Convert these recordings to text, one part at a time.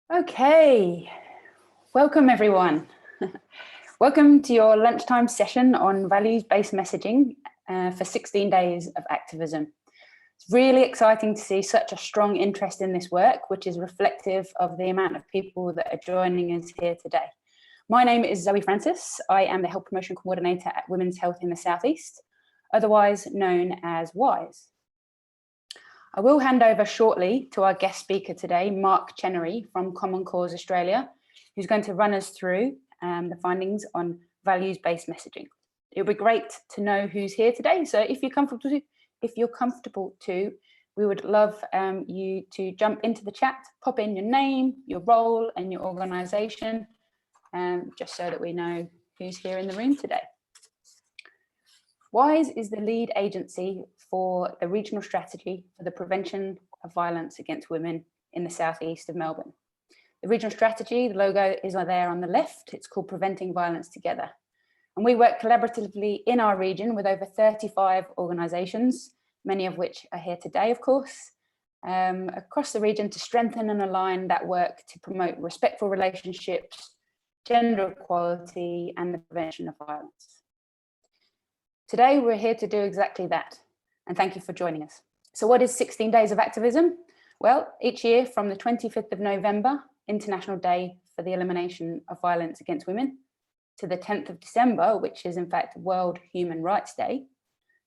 Okay, welcome everyone. Welcome to your lunchtime session on values-based messaging for 16 days of activism. It's really exciting to see such a strong interest in this work, which is reflective of the amount of people that are joining us here today. My name is Zoe Francis. I am the Health Promotion Coordinator at Women's Health in the South East, otherwise known as WISE. I will hand over shortly to our guest speaker today, Mark Chenery from Common Cause Australia, who's going to run us through the findings on values-based messaging. It would be great to know who's here today. So if you're comfortable to, we would love you to jump into the chat, pop in your name, your role and your organisation, just so that we know who's here in the room today. WISE is the lead agency for the regional strategy for the prevention of violence against women in the southeast of Melbourne. The regional strategy, the logo is there on the left. It's called Preventing Violence Together. And we work collaboratively in our region with over 35 organisations, many of which are here today, of course, across the region to strengthen and align that work to promote respectful relationships, gender equality, and the prevention of violence. Today, we're here to do exactly that. And thank you for joining us. So what is 16 Days of Activism? Well, each year from the 25th of November, International Day for the Elimination of Violence Against Women, to the 10th of December, which is in fact World Human Rights Day,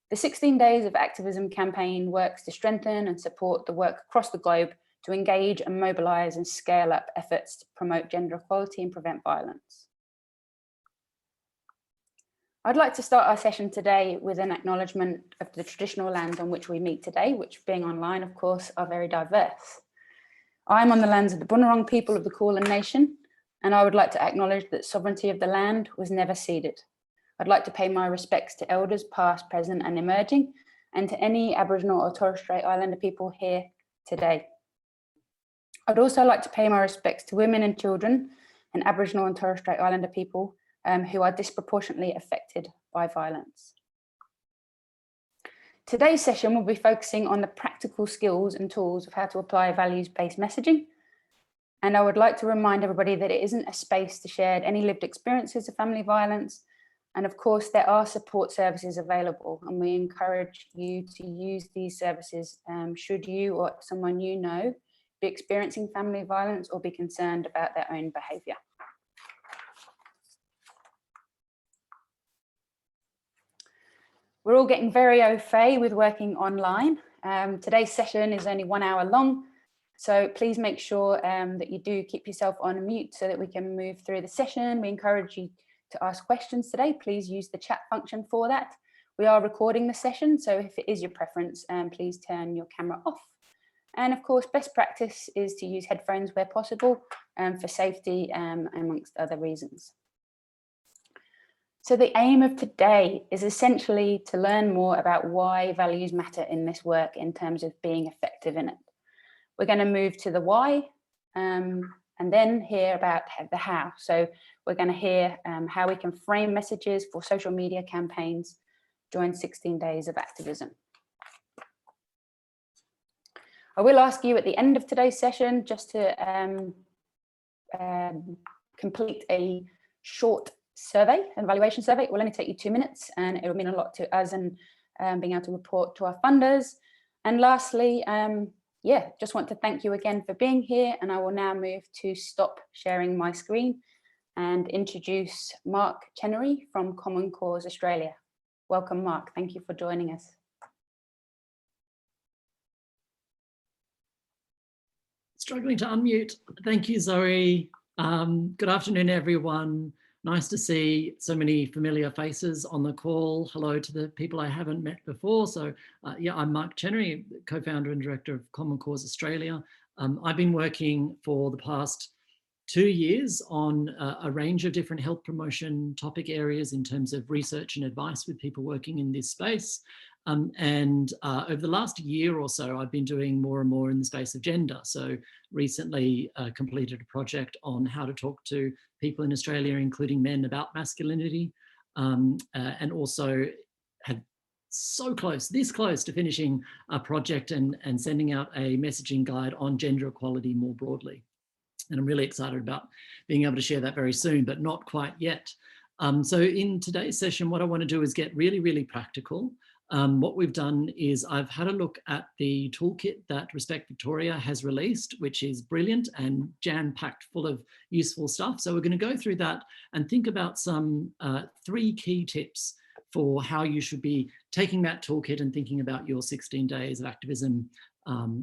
the 16 Days of Activism campaign works to strengthen and support the work across the globe to engage and mobilise and scale up efforts to promote gender equality and prevent violence. I'd like to start our session today with an acknowledgement of the traditional lands on which we meet today, which being online, of course, are very diverse. I'm on the lands of the Bunurong people of the Kulin Nation, and I would like to acknowledge that sovereignty of the land was never ceded. I'd like to pay my respects to elders past, present and emerging, and to any Aboriginal or Torres Strait Islander people here today. I'd also like to pay my respects to women and children and Aboriginal and Torres Strait Islander people who are disproportionately affected by violence. Today's session will be focusing on the practical skills and tools of how to apply values-based messaging. And I would like to remind everybody that it isn't a space to share any lived experiences of family violence. And of course, there are support services available, and we encourage you to use these services should you or someone you know be experiencing family violence or be concerned about their own behaviour. We're all getting very au fait with working online. Today's session is only 1 hour long, so please make sure that you do keep yourself on mute so that we can move through the session. We encourage you to ask questions today. Please use the chat function for that. We are recording the session, so if it is your preference, please turn your camera off. And of course, best practice is to use headphones where possible for safety amongst other reasons. So the aim of today is essentially to learn more about why values matter in this work in terms of being effective in it. We're going to move to the why and then hear about the how. So we're going to hear how we can frame messages for social media campaigns during 16 days of activism. I will ask you at the end of today's session just to complete a short survey, an evaluation survey. It will only take you 2 minutes and it will mean a lot to us and being able to report to our funders. And lastly, just want to thank you again for being here, and I will now move to stop sharing my screen and introduce Mark Chenery from Common Cause Australia. Welcome, Mark. Thank you for joining us. Struggling to unmute. Thank you, Zoe. Good afternoon, everyone. Nice to see so many familiar faces on the call. Hello to the people I haven't met before. So I'm Mark Chenery, co-founder and director of Common Cause Australia. I've been working for the past 2 years on a range of different health promotion topic areas in terms of research and advice with people working in this space. Over the last year or so, I've been doing more and more in the space of gender. So recently completed a project on how to talk to people in Australia, including men, about masculinity, and also had this close to finishing a project and sending out a messaging guide on gender equality more broadly. And I'm really excited about being able to share that very soon, but not quite yet. So in today's session, what I want to do is get really, really practical. What we've done is I've had a look at the toolkit that Respect Victoria has released, which is brilliant and jam-packed full of useful stuff. So we're going to go through that and think about some 3 key tips for how you should be taking that toolkit and thinking about your 16 days of activism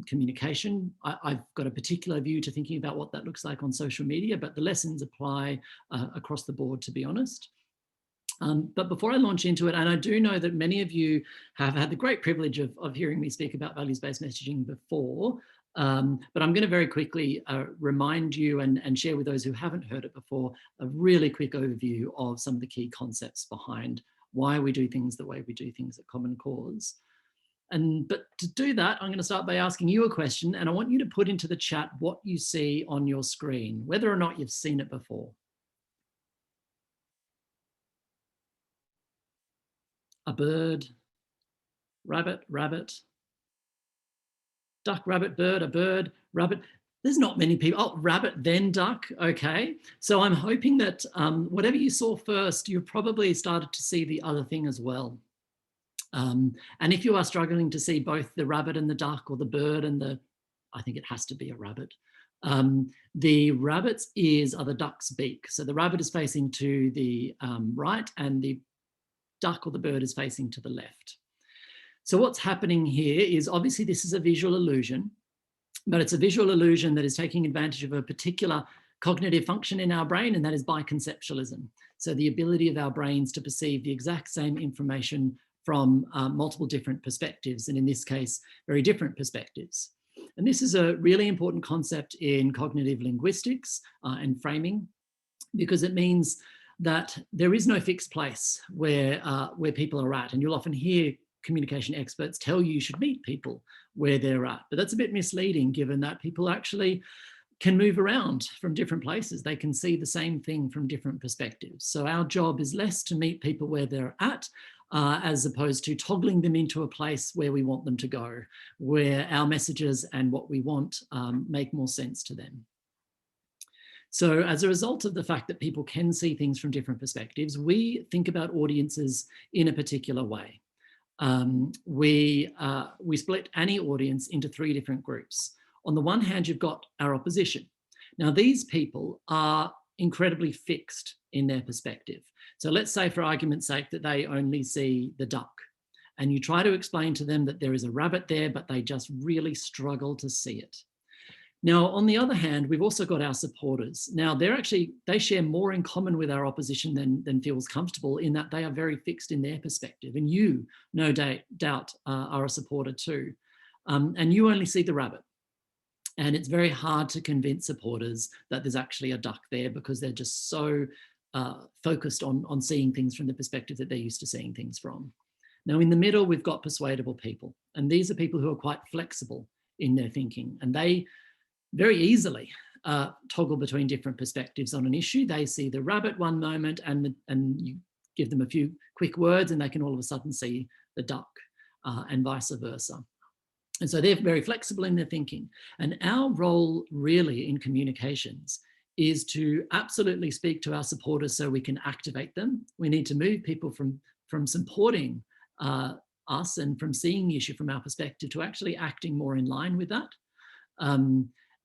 communication. I've got a particular view to thinking about what that looks like on social media, but the lessons apply across the board, to be honest. But before I launch into it, and I do know that many of you have had the great privilege of hearing me speak about values-based messaging before, but I'm going to very quickly remind you and share with those who haven't heard it before a really quick overview of some of the key concepts behind why we do things the way we do things at Common Cause. But to do that, I'm going to start by asking you a question, and I want you to put into the chat what you see on your screen, whether or not you've seen it before. A bird, rabbit, rabbit, duck, rabbit, bird, a bird, rabbit. There's not many people. Oh, rabbit, then duck. Okay. So I'm hoping that whatever you saw first, you've probably started to see the other thing as well. And if you are struggling to see both the rabbit and the duck, or the bird and the, I think it has to be a rabbit. The rabbit's ears are the duck's beak. So the rabbit is facing to the right and the duck or the bird is facing to the left. So what's happening here is obviously this is a visual illusion, but it's a visual illusion that is taking advantage of a particular cognitive function in our brain, and that is biconceptualism. So the ability of our brains to perceive the exact same information from multiple different perspectives, and in this case, very different perspectives. And this is a really important concept in cognitive linguistics and framing, because it means that there is no fixed place where people are at. And you'll often hear communication experts tell you should meet people where they're at. But that's a bit misleading, given that people actually can move around from different places. They can see the same thing from different perspectives. So our job is less to meet people where they're at, as opposed to toggling them into a place where we want them to go, where our messages and what we want make more sense to them. So as a result of the fact that people can see things from different perspectives, we think about audiences in a particular way. We split any audience into 3 different groups. On the one hand, you've got our opposition. Now, these people are incredibly fixed in their perspective. So let's say, for argument's sake, that they only see the duck, and you try to explain to them that there is a rabbit there, but they just really struggle to see it. Now, on the other hand, we've also got our supporters. Now, they share more in common with our opposition than feels comfortable, in that they are very fixed in their perspective. And you, no doubt, are a supporter too. And you only see the rabbit. And it's very hard to convince supporters that there's actually a duck there, because they're just so focused on seeing things from the perspective that they're used to seeing things from. Now, in the middle, we've got persuadable people. And these are people who are quite flexible in their thinking. And they very easily toggle between different perspectives on an issue. They see the rabbit one moment, and you give them a few quick words and they can all of a sudden see the duck, and vice versa. And so they're very flexible in their thinking. And our role really in communications is to absolutely speak to our supporters so we can activate them. We need to move people from supporting us and from seeing the issue from our perspective to actually acting more in line with that.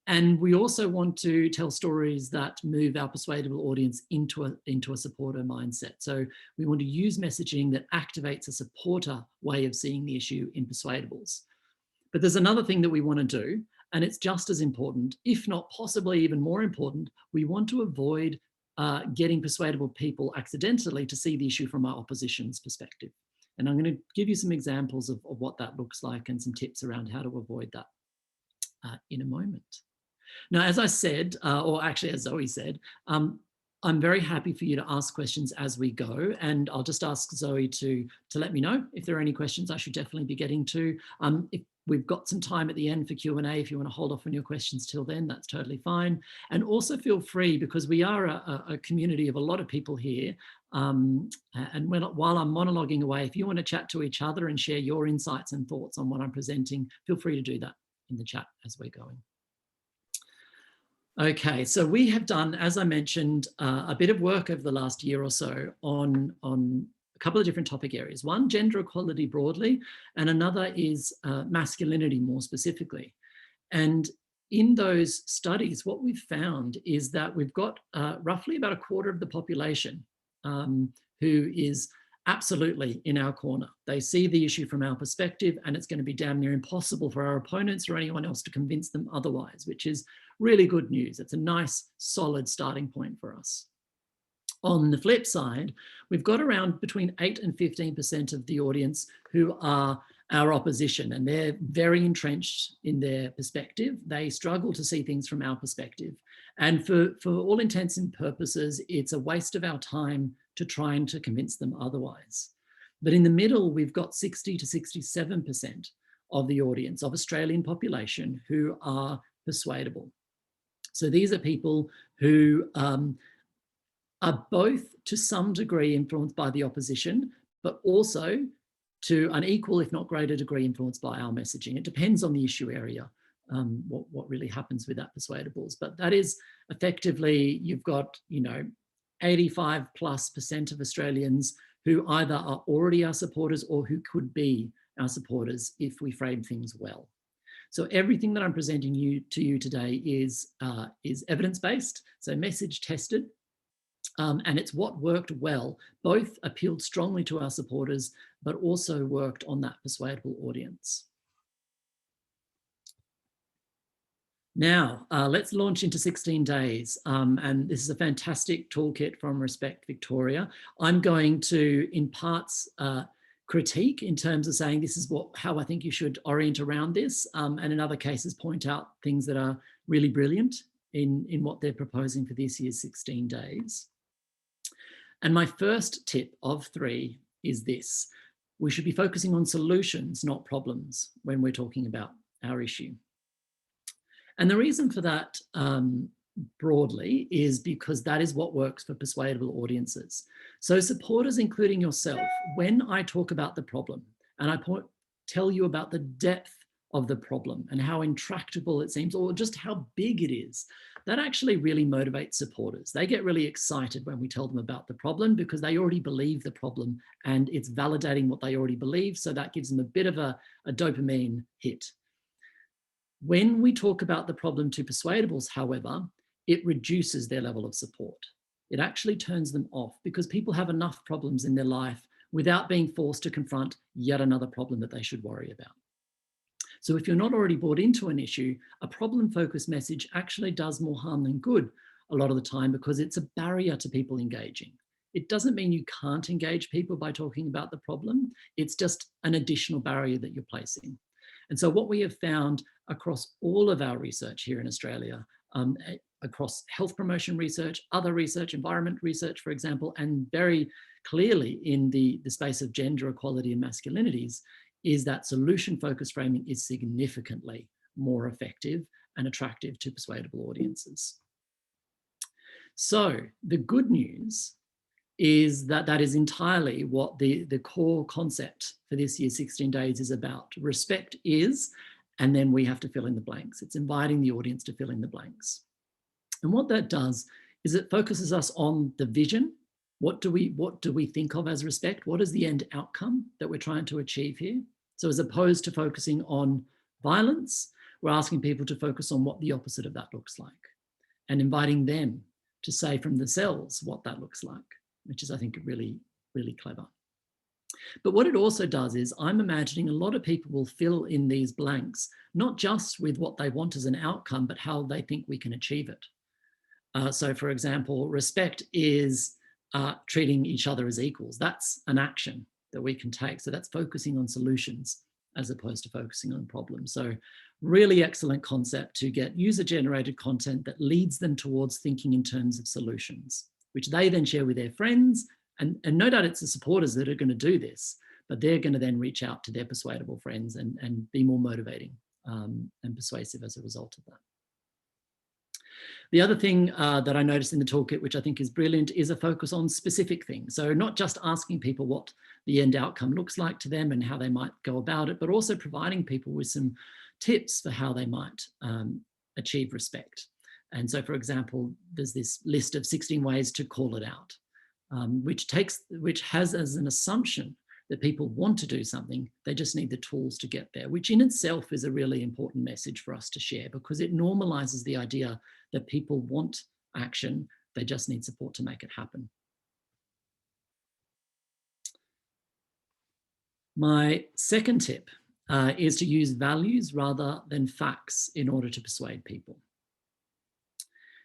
And we also want to tell stories that move our persuadable audience into a supporter mindset. So we want to use messaging that activates a supporter way of seeing the issue in persuadables. But there's another thing that we want to do, and it's just as important, if not possibly even more important. We want to avoid getting persuadable people accidentally to see the issue from our opposition's perspective. And I'm going to give you some examples of what that looks like and some tips around how to avoid that in a moment. Now, as I said, or actually as Zoe said, I'm very happy for you to ask questions as we go, and I'll just ask Zoe to let me know if there are any questions I should definitely be getting to. If we've got some time at the end for Q&A, if you want to hold off on your questions till then, that's totally fine. And also feel free, because we are a community of a lot of people here, and while I'm monologuing away, if you want to chat to each other and share your insights and thoughts on what I'm presenting, feel free to do that in the chat as we're going. Okay, so we have done, as I mentioned, a bit of work over the last year or so on a couple of different topic areas. One, gender equality broadly, and another is masculinity more specifically. And in those studies, what we've found is that we've got roughly about a quarter of the population who is absolutely in our corner. They see the issue from our perspective, and it's going to be damn near impossible for our opponents or anyone else to convince them otherwise, which is really good news. It's a nice, solid starting point for us. On the flip side, we've got around between 8 and 15% of the audience who are our opposition, and they're very entrenched in their perspective. They struggle to see things from our perspective. And for all intents and purposes, it's a waste of our time to try and to convince them otherwise. But in the middle, we've got 60 to 67% of the audience of Australian population who are persuadable. So these are people who are both to some degree influenced by the opposition, but also to an equal, if not greater degree, influenced by our messaging. It depends on the issue area, what really happens with that persuadables. But that is effectively, you've got, 85+% of Australians who either are already our supporters or who could be our supporters if we frame things well. So everything that I'm presenting to you today is evidence-based, so message tested, and it's what worked well, both appealed strongly to our supporters, but also worked on that persuadable audience. Now, let's launch into 16 days. And this is a fantastic toolkit from Respect Victoria. I'm going to, in parts, critique in terms of saying this is how I think you should orient around this, and in other cases point out things that are really brilliant in what they're proposing for this year's 16 days. And my first tip of 3 is this: we should be focusing on solutions, not problems, when we're talking about our issue. And the reason for that broadly is because that is what works for persuadable audiences. So supporters, including yourself, when I talk about the problem and I tell you about the depth of the problem and how intractable it seems, or just how big it is, that actually really motivates supporters. They get really excited when we tell them about the problem because they already believe the problem and it's validating what they already believe. So that gives them a bit of a dopamine hit. When we talk about the problem to persuadables, however, it reduces their level of support. It actually turns them off because people have enough problems in their life without being forced to confront yet another problem that they should worry about. So if you're not already bought into an issue, a problem-focused message actually does more harm than good a lot of the time because it's a barrier to people engaging. It doesn't mean you can't engage people by talking about the problem. It's just an additional barrier that you're placing. And so what we have found across all of our research here in Australia, across health promotion research, other research, environment research, for example, and very clearly in the space of gender equality and masculinities, is that solution-focused framing is significantly more effective and attractive to persuadable audiences. So the good news is that that is entirely what the core concept for this year's 16 days is about. Respect is, and then we have to fill in the blanks. It's inviting the audience to fill in the blanks. And what that does is it focuses us on the vision. What do we think of as respect? What is the end outcome that we're trying to achieve here? So as opposed to focusing on violence, we're asking people to focus on what the opposite of that looks like and inviting them to say from themselves what that looks like, which is, I think, really, really clever. But what it also does is I'm imagining a lot of people will fill in these blanks, not just with what they want as an outcome, but how they think we can achieve it. So for example, respect is treating each other as equals. That's an action that we can take. So that's focusing on solutions as opposed to focusing on problems. So really excellent concept to get user-generated content that leads them towards thinking in terms of solutions, which they then share with their friends. And no doubt it's the supporters that are going to do this, but they're going to then reach out to their persuadable friends and be more motivating and persuasive as a result of that. The other thing that I noticed in the toolkit, which I think is brilliant, is a focus on specific things. So not just asking people what the end outcome looks like to them and how they might go about it, but also providing people with some tips for how they might achieve respect. And so, for example, there's this list of 16 ways to call it out, which has as an assumption that people want to do something, they just need the tools to get there, which in itself is a really important message for us to share, because it normalizes the idea that people want action, they just need support to make it happen. My second tip is to use values rather than facts in order to persuade people.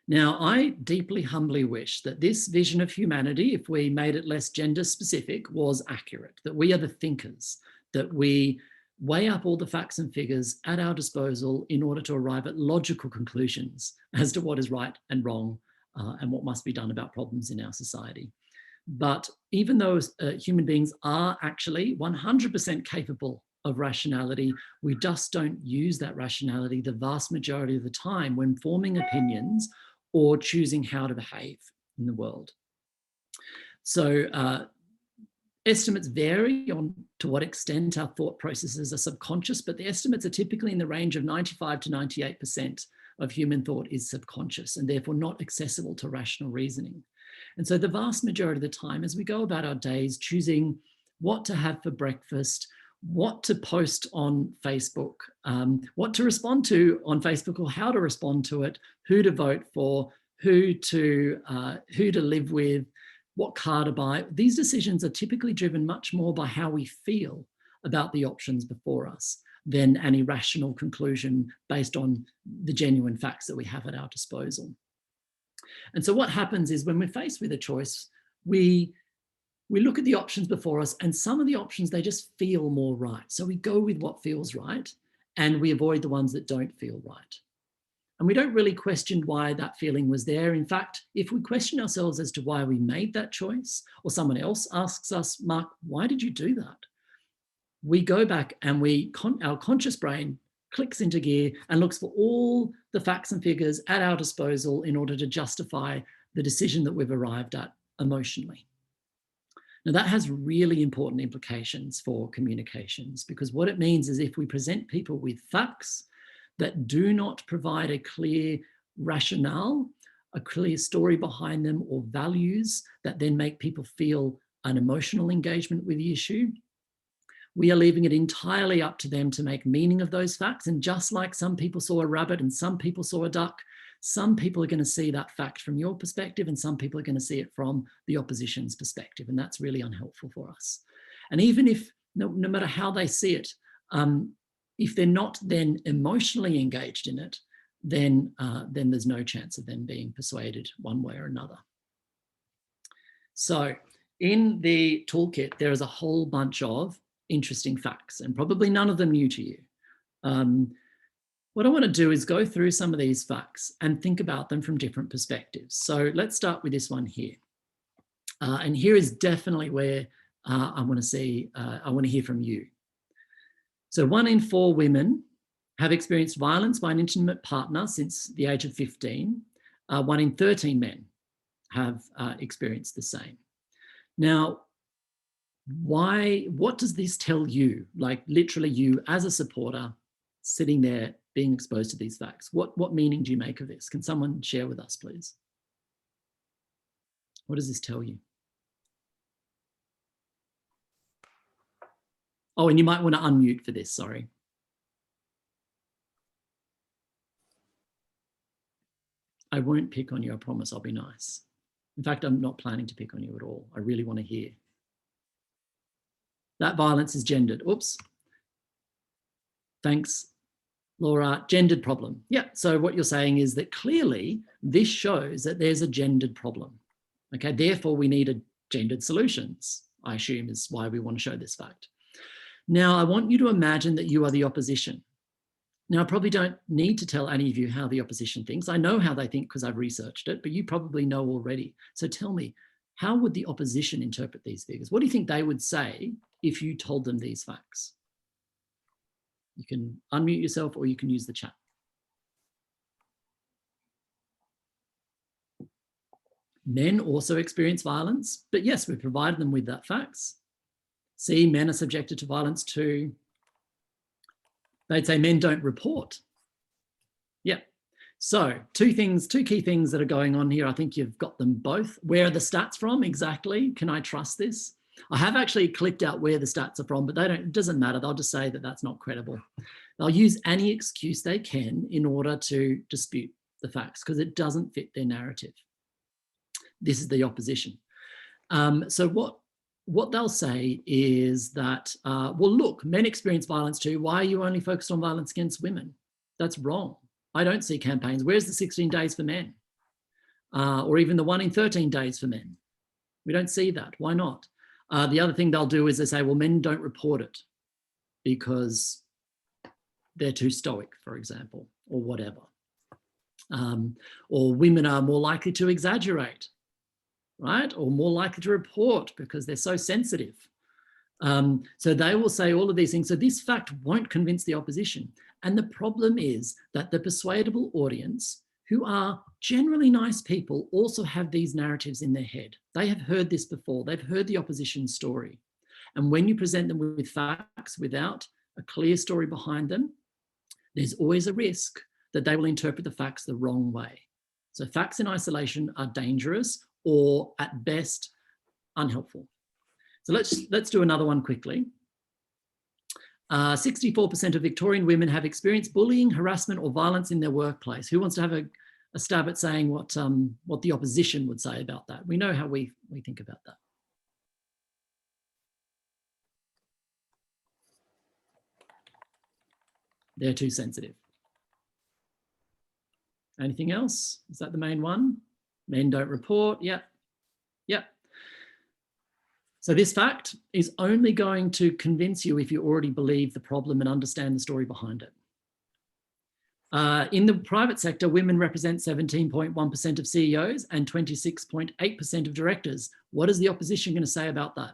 Now, I deeply, humbly wish that this vision of humanity, if we made it less gender specific, was accurate, that we are the thinkers, that we weigh up all the facts and figures at our disposal in order to arrive at logical conclusions as to what is right and wrong and what must be done about problems in our society. But even though human beings are actually 100% capable of rationality, we just don't use that rationality the vast majority of the time when forming opinions or choosing how to behave in the world. So estimates vary on to what extent our thought processes are subconscious, but the estimates are typically in the range of 95 to 98% of human thought is subconscious and therefore not accessible to rational reasoning. And so the vast majority of the time, as we go about our days, choosing what to have for breakfast, what to post on Facebook, what to respond to on Facebook or how to respond to it, who to vote for, who to live with, what car to buy. These decisions are typically driven much more by how we feel about the options before us than any rational conclusion based on the genuine facts that we have at our disposal. And so what happens is when we're faced with a choice, we look at the options before us, and some of the options, they just feel more right. So we go with what feels right and we avoid the ones that don't feel right. And we don't really question why that feeling was there. In fact, if we question ourselves as to why we made that choice, or someone else asks us, Mark, why did you do that? We go back and our conscious brain clicks into gear and looks for all the facts and figures at our disposal in order to justify the decision that we've arrived at emotionally. Now, that has really important implications for communications, because what it means is if we present people with facts that do not provide a clear rationale, a clear story behind them, or values that then make people feel an emotional engagement with the issue, we are leaving it entirely up to them to make meaning of those facts. And just like some people saw a rabbit and some people saw a duck, some people are going to see that fact from your perspective and some people are going to see it from the opposition's perspective. And that's really unhelpful for us. And even if, no matter how they see it, if they're not then emotionally engaged in it, then there's no chance of them being persuaded one way or another. So in the toolkit, there is a whole bunch of interesting facts, and probably none of them new to you. What I want to do is go through some of these facts and think about them from different perspectives. So let's start with this one here. And here is definitely where I want to hear from you. So 1 in 4 women have experienced violence by an intimate partner since the age of 15. 1 in 13 men have experienced the same. Now, what does this tell you? Like literally you as a supporter sitting there being exposed to these facts. What meaning do you make of this? Can someone share with us, please? What does this tell you? Oh, and you might want to unmute for this, sorry. I won't pick on you, I promise, I'll be nice. In fact, I'm not planning to pick on you at all. I really want to hear. That violence is gendered. Oops. Thanks, Laura. Gendered problem. Yeah, so what you're saying is that clearly this shows that there's a gendered problem. Okay, therefore we needed gendered solutions, I assume is why we want to show this fact. Now, I want you to imagine that you are the opposition. Now, I probably don't need to tell any of you how the opposition thinks. I know how they think because I've researched it, but you probably know already. So tell me, how would the opposition interpret these figures? What do you think they would say if you told them these facts? You can unmute yourself or you can use the chat. Men also experience violence, but yes, we provided them with that facts. See, men are subjected to violence too. They'd say men don't report. Yeah. So two key things that are going on here. I think you've got them both. Where are the stats from exactly? Can I trust this? I have actually clicked out where the stats are from, but it doesn't matter. They'll just say that that's not credible. They'll use any excuse they can in order to dispute the facts because it doesn't fit their narrative. This is the opposition. So what they'll say is that, well, look, men experience violence too. Why are you only focused on violence against women? That's wrong. I don't see campaigns. Where's the 16 days for men? Or even the 1 in 13 days for men? We don't see that. Why not? The other thing they'll do is they say, well, men don't report it because they're too stoic, for example, or whatever. Or women are more likely to exaggerate, right? Or more likely to report because they're so sensitive. So they will say all of these things. So this fact won't convince the opposition. And the problem is that the persuadable audience, who are generally nice people, also have these narratives in their head. They have heard this before. They've heard the opposition story. And when you present them with facts without a clear story behind them, there's always a risk that they will interpret the facts the wrong way. So facts in isolation are dangerous or at best unhelpful. So let's do another one quickly. 64% of Victorian women have experienced bullying, harassment or violence in their workplace. Who wants to have a stab at saying what the opposition would say about that? We know how we think about that. They're too sensitive. Anything else? Is that the main one? Men don't report. Yep. So this fact is only going to convince you if you already believe the problem and understand the story behind it. In the private sector, women represent 17.1% of CEOs and 26.8% of directors. What is the opposition going to say about that?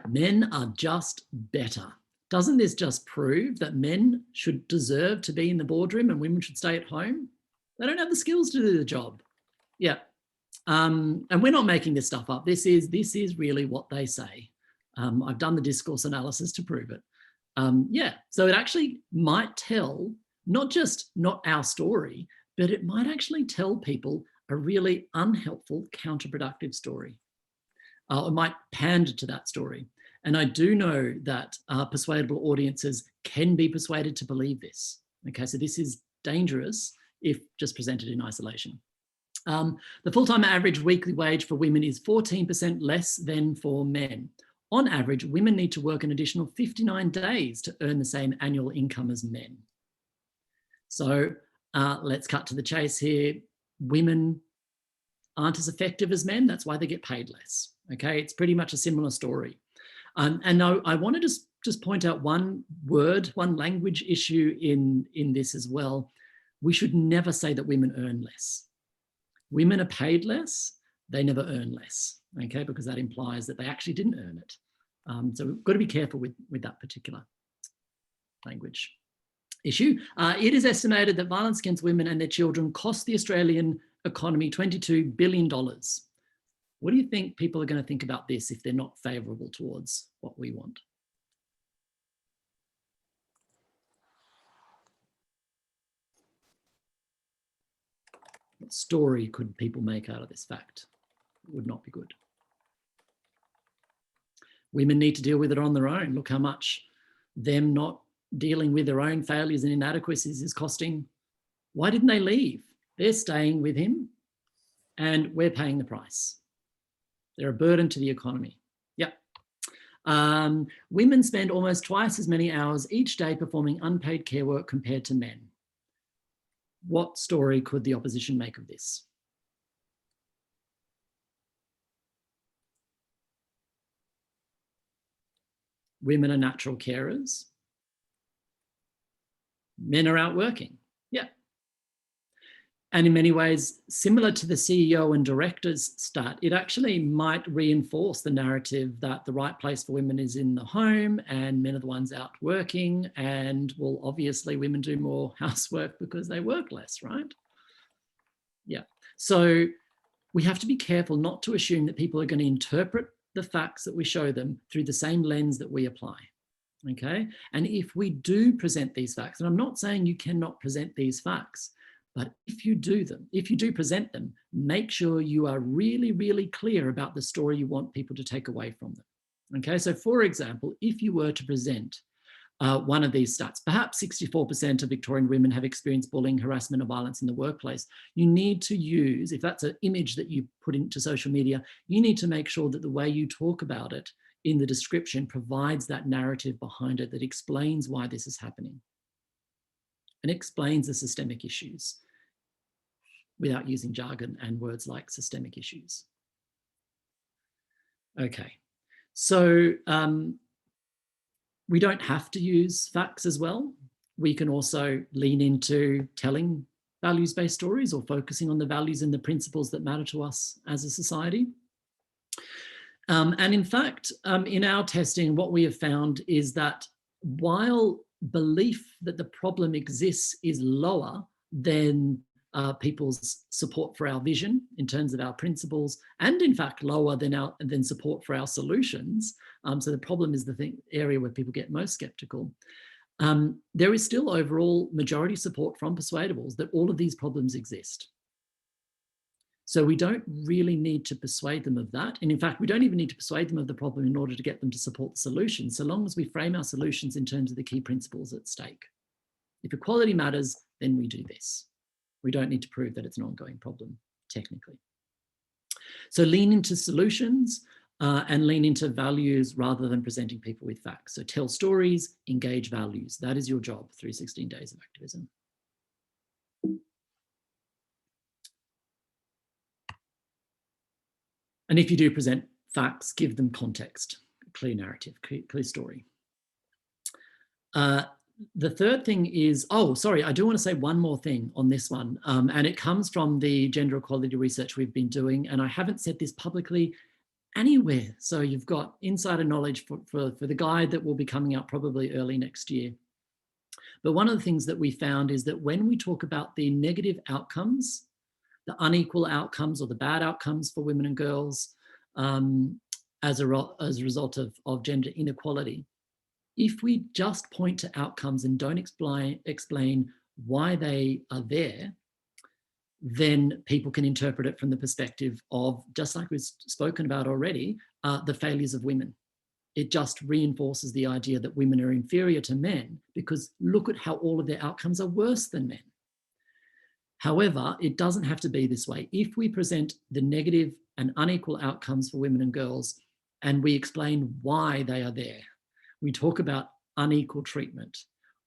Men are just better. Doesn't this just prove that men should deserve to be in the boardroom and women should stay at home? They don't have the skills to do the job. Yeah. And we're not making this stuff up. This is really what they say. I've done the discourse analysis to prove it. Yeah, so it actually might tell not our story, but it might actually tell people a really unhelpful, counterproductive story. It might pander to that story. And I do know that persuadable audiences can be persuaded to believe this. Okay, so this is dangerous if just presented in isolation. The full-time average weekly wage for women is 14% less than for men. On average, women need to work an additional 59 days to earn the same annual income as men. So let's cut to the chase here. Women aren't as effective as men. That's why they get paid less. Okay, it's pretty much a similar story. And I want to just point out one language issue in this as well. We should never say that women earn less. Women are paid less, they never earn less, okay, because that implies that they actually didn't earn it. So we've got to be careful with that particular language issue. It is estimated that violence against women and their children cost the Australian economy $22 billion. What do you think people are going to think about this if they're not favourable towards what we want? What story could people make out of this fact? It would not be good. Women need to deal with it on their own. Look how much them not dealing with their own failures and inadequacies is costing. Why didn't they leave? They're staying with him and we're paying the price. They're a burden to the economy. Yep. Women spend almost twice as many hours each day performing unpaid care work compared to men. What story could the opposition make of this? Women are natural carers. Men are out working. Yeah. And in many ways, similar to the CEO and directors stat, it actually might reinforce the narrative that the right place for women is in the home and men are the ones out working. And well, obviously women do more housework because they work less, right? Yeah. So we have to be careful not to assume that people are going to interpret the facts that we show them through the same lens that we apply. Okay, and if we do present these facts, and I'm not saying you cannot present these facts, but if you do present them, make sure you are really, really clear about the story you want people to take away from them. Okay, so for example, if you were to present one of these stats, perhaps 64% of Victorian women have experienced bullying, harassment, or violence in the workplace. You need to use, if that's an image that you put into social media, you need to make sure that the way you talk about it in the description provides that narrative behind it that explains why this is happening and explains the systemic issues without using jargon and words like systemic issues. Okay, so we don't have to use facts as well. We can also lean into telling values-based stories or focusing on the values and the principles that matter to us as a society. And in fact, in our testing, what we have found is that while belief that the problem exists is lower than people's support for our vision in terms of our principles, and in fact lower than support for our solutions, so the problem is the area where people get most skeptical, there is still overall majority support from Persuadables that all of these problems exist. So we don't really need to persuade them of that. And in fact, we don't even need to persuade them of the problem in order to get them to support the solution, so long as we frame our solutions in terms of the key principles at stake. If equality matters, then we do this. We don't need to prove that it's an ongoing problem, technically. So lean into solutions and lean into values rather than presenting people with facts. So tell stories, engage values. That is your job through 16 days of activism. And if you do present facts, give them context, clear narrative, clear story. The third thing is, oh, sorry, I do want to say one more thing on this one. And it comes from the gender equality research we've been doing. And I haven't said this publicly anywhere. So you've got insider knowledge for the guide that will be coming out probably early next year. But one of the things that we found is that when we talk about the negative outcomes, the unequal outcomes or the bad outcomes for women and girls as a result of gender inequality, if we just point to outcomes and don't explain why they are there, then people can interpret it from the perspective of, just like we've spoken about already, the failures of women. It just reinforces the idea that women are inferior to men because look at how all of their outcomes are worse than men. However, it doesn't have to be this way. If we present the negative and unequal outcomes for women and girls and we explain why they are there, we talk about unequal treatment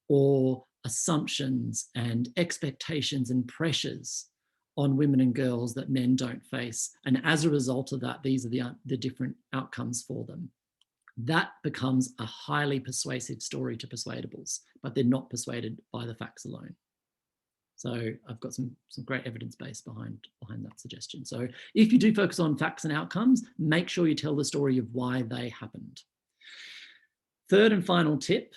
or assumptions and expectations and pressures on women and girls that men don't face. And as a result of that, these are the different outcomes for them. That becomes a highly persuasive story to Persuadables, but they're not persuaded by the facts alone. So I've got some great evidence base behind that suggestion. So if you do focus on facts and outcomes, make sure you tell the story of why they happened. Third and final tip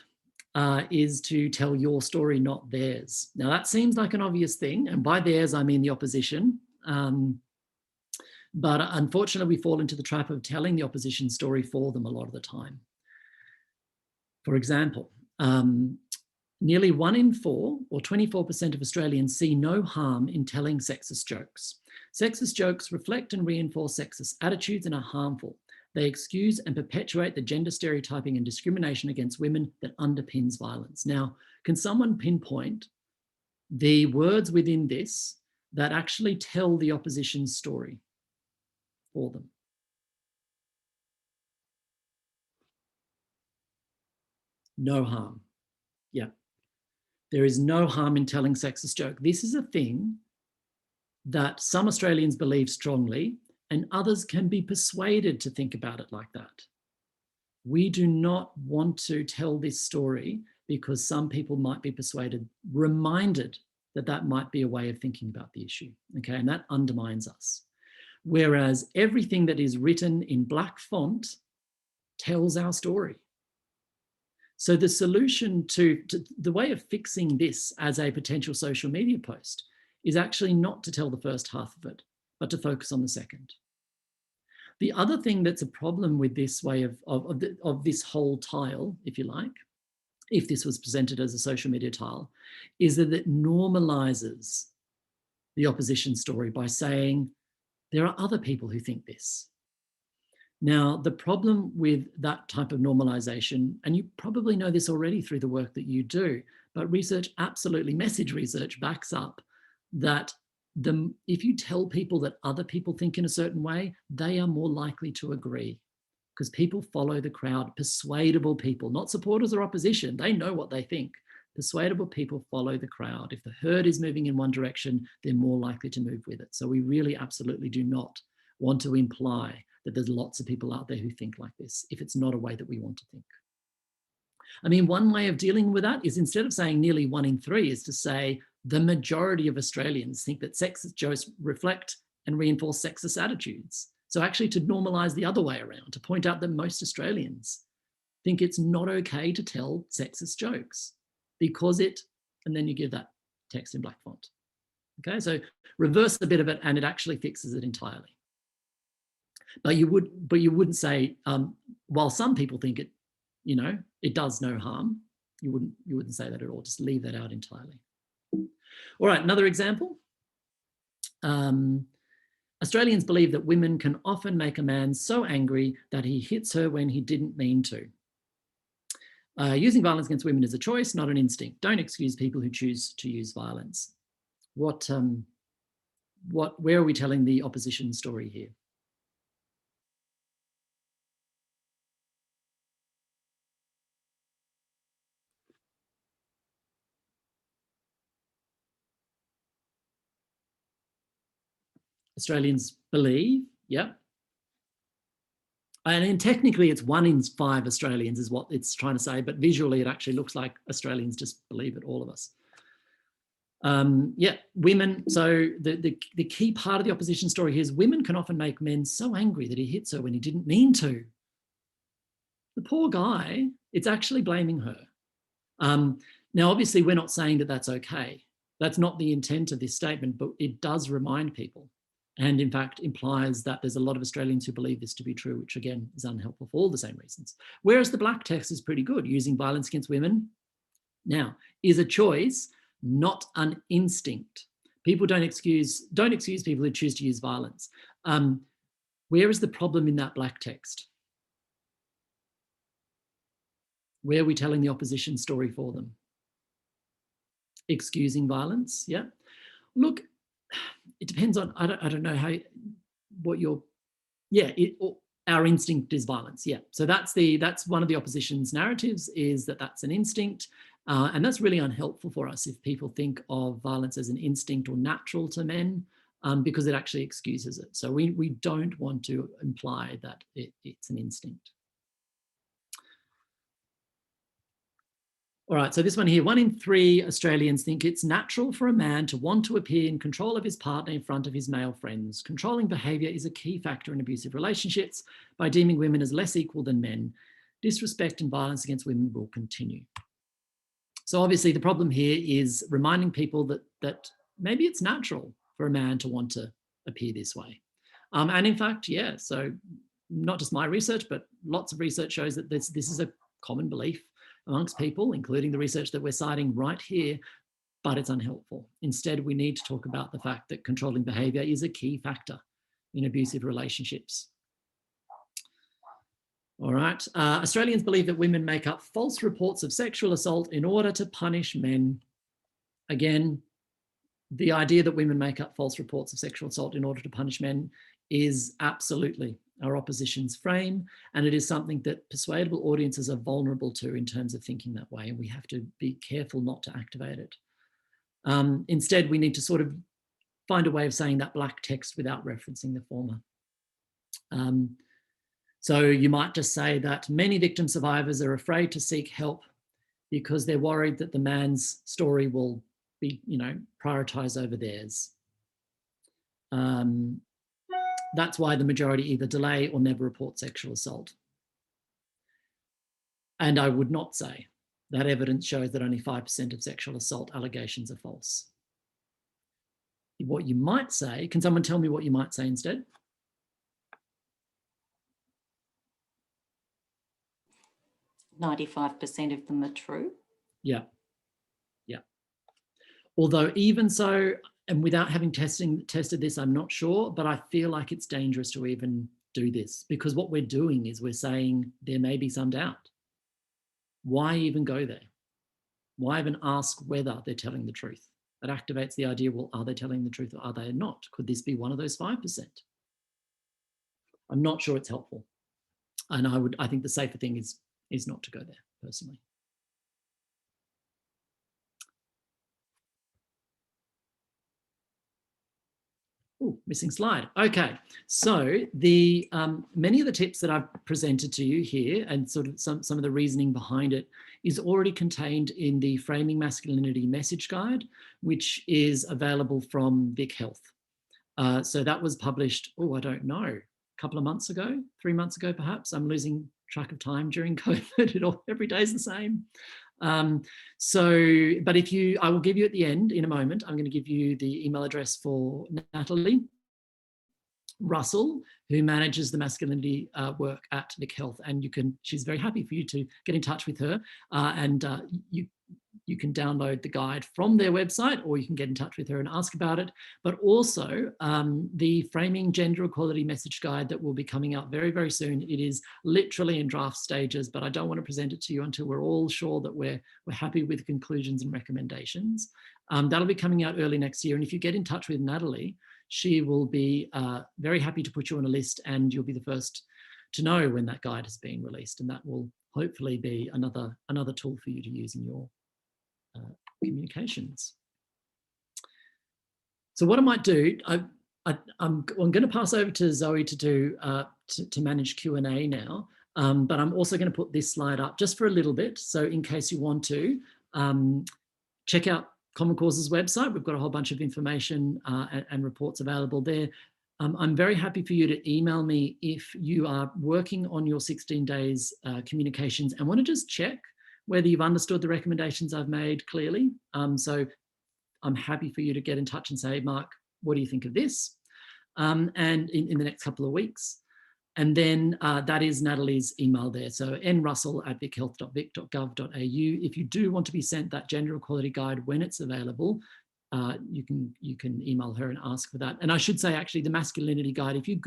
is to tell your story, not theirs. Now that seems like an obvious thing, and by theirs I mean the opposition. But unfortunately we fall into the trap of telling the opposition story for them a lot of the time. For example, nearly 1 in 4 or 24% of Australians see no harm in telling sexist jokes. Sexist jokes reflect and reinforce sexist attitudes and are harmful. They excuse and perpetuate the gender stereotyping and discrimination against women that underpins violence. Now, can someone pinpoint the words within this that actually tell the opposition's story for them? No harm. Yeah. There is no harm in telling sexist joke. This is a thing that some Australians believe strongly and others can be persuaded to think about it like that. We do not want to tell this story because some people might be persuaded, reminded that that might be a way of thinking about the issue, okay? And that undermines us. Whereas everything that is written in black font tells our story. So the solution to the way of fixing this as a potential social media post is actually not to tell the first half of it, but to focus on the second. The other thing that's a problem with this way of this whole tile, if you like, if this was presented as a social media tile, is that it normalizes the opposition story by saying there are other people who think this. Now, the problem with that type of normalization, and you probably know this already through the work that you do, but research, absolutely, message research backs up that if you tell people that other people think in a certain way, they are more likely to agree, because people follow the crowd. Persuadable people, not supporters or opposition, they know what they think. Persuadable people follow the crowd. If the herd is moving in one direction, they're more likely to move with it. So we really absolutely do not want to imply that there's lots of people out there who think like this, if it's not a way that we want to think. I mean, one way of dealing with that is, instead of saying nearly 1 in 3, is to say the majority of Australians think that sexist jokes reflect and reinforce sexist attitudes. So actually to normalise the other way around, to point out that most Australians think it's not okay to tell sexist jokes because and then you give that text in black font. Okay, so reverse a bit of it and it actually fixes it entirely. But you wouldn't say, while some people think it, it does no harm, you wouldn't say that at all. Just leave that out entirely. All right, another example. Australians believe that women can often make a man so angry that he hits her when he didn't mean to. Using violence against women is a choice, not an instinct. Don't excuse people who choose to use violence. Where are we telling the opposition story here? Australians believe, yeah. And technically it's 1 in 5 Australians is what it's trying to say, but visually it actually looks like Australians just believe it, all of us. Yeah, women, so the key part of the opposition story here is women can often make men so angry that he hits her when he didn't mean to. The poor guy, it's actually blaming her. Now, obviously we're not saying that that's okay. That's not the intent of this statement, but it does remind people, and in fact implies that there's a lot of Australians who believe this to be true, which again is unhelpful for all the same reasons. Whereas the black text is pretty good. Using violence against women now is a choice, not an instinct. People don't excuse people who choose to use violence. Where is the problem in that black text? Where are we telling the opposition story for them? Excusing violence, yeah. Look, it depends on, I don't know our instinct is violence, yeah. So that's one of the opposition's narratives, is that that's an instinct. And that's really unhelpful for us if people think of violence as an instinct or natural to men, because it actually excuses it. So we don't want to imply that it's an instinct. All right, so this one here, 1 in 3 Australians think it's natural for a man to want to appear in control of his partner in front of his male friends. Controlling behaviour is a key factor in abusive relationships. By deeming women as less equal than men, disrespect and violence against women will continue. So obviously the problem here is reminding people that maybe it's natural for a man to want to appear this way. And in fact, yeah, so not just my research, but lots of research shows that this is a common belief amongst people, including the research that we're citing right here, but it's unhelpful. Instead, we need to talk about the fact that controlling behaviour is a key factor in abusive relationships. All right, Australians believe that women make up false reports of sexual assault in order to punish men. Again, the idea that women make up false reports of sexual assault in order to punish men is absolutely our opposition's frame, and it is something that persuadable audiences are vulnerable to in terms of thinking that way, and we have to be careful not to activate it. Instead, we need to sort of find a way of saying that black text without referencing the former. So you might just say that many victim survivors are afraid to seek help because they're worried that the man's story will be, prioritised over theirs. That's why the majority either delay or never report sexual assault. And I would not say that evidence shows that only 5% of sexual assault allegations are false. What you might say, can someone tell me what you might say instead? 95% of them are true. Yeah. Yeah. Although even so, and without having tested this, I'm not sure, but I feel like it's dangerous to even do this, because what we're doing is we're saying there may be some doubt. Why even go there? Why even ask whether they're telling the truth? That activates the idea, well, are they telling the truth or are they not? Could this be one of those 5%? I'm not sure it's helpful. And I think the safer thing is not to go there, personally. Oh, missing slide. Okay, so the many of the tips that I've presented to you here, and sort of some of the reasoning behind it, is already contained in the Framing Masculinity Message Guide, which is available from Vic Health. So that was published, oh, I don't know, a couple of months ago, 3 months ago, perhaps. I'm losing track of time during COVID. Every day is the same. But I will give you at the end in a moment, I'm going to give you the email address for Natalie Russell, who manages the masculinity work at Vic Health, and she's very happy for you to get in touch with her, and you can download the guide from their website, or you can get in touch with her and ask about it. But also the Framing Gender Equality Message Guide that will be coming out very, very soon. It is literally in draft stages, but I don't want to present it to you until we're all sure that we're happy with conclusions and recommendations. That'll be coming out early next year. And if you get in touch with Natalie, she will be very happy to put you on a list, and you'll be the first to know when that guide has been released. And that will hopefully be another tool for you to use in your communications. So what I might do, I'm going to pass over to Zoe to do to manage Q&A now, but I'm also going to put this slide up just for a little bit. So in case you want to check out Common Cause's website, we've got a whole bunch of information and reports available there. I'm very happy for you to email me if you are working on your 16 days communications and want to just check whether you've understood the recommendations I've made clearly. So I'm happy for you to get in touch and say, Mark, what do you think of this? And in the next couple of weeks. And then that is Natalie's email there. So nrussell@vichealth.vic.gov.au. If you do want to be sent that gender equality guide when it's available, you can email her and ask for that. And I should say, actually, the masculinity guide, if you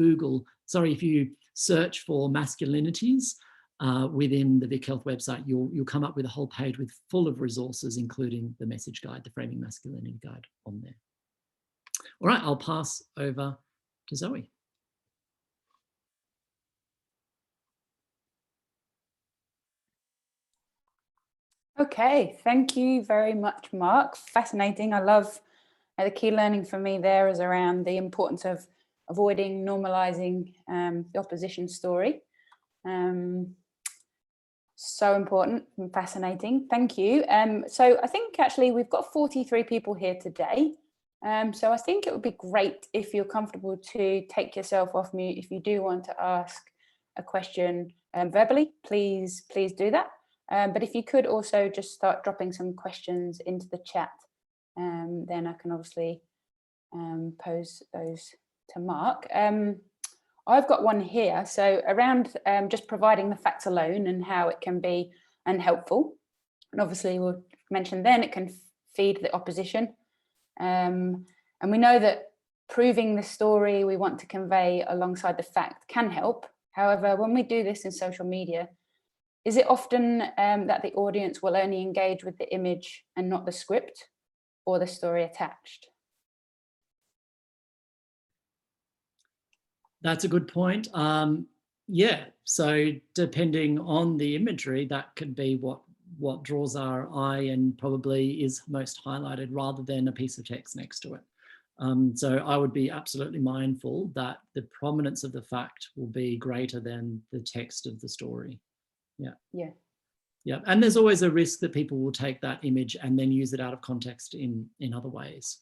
search for masculinities within the Vic Health website, you'll come up with a whole page full of resources, including the message guide, the Framing Masculinity Guide on there. All right, I'll pass over to Zoe. Okay, thank you very much, Mark. Fascinating. I love the key learning for me there is around the importance of avoiding normalizing the opposition story. So important and fascinating. Thank you. So I think actually we've got 43 people here today. So I think it would be great if you're comfortable to take yourself off mute. If you do want to ask a question verbally, please do that. But if you could also just start dropping some questions into the chat, then I can obviously pose those to Mark. I've got one here. So around just providing the facts alone and how it can be unhelpful. And obviously we'll mention then it can feed the opposition. And we know that proving the story we want to convey alongside the fact can help. However, when we do this in social media, is it often that the audience will only engage with the image and not the script or the story attached? That's a good point. Yeah, so depending on the imagery, that could be what draws our eye and probably is most highlighted rather than a piece of text next to it. So I would be absolutely mindful that the prominence of the fact will be greater than the text of the story. Yeah. And there's always a risk that people will take that image and then use it out of context in other ways.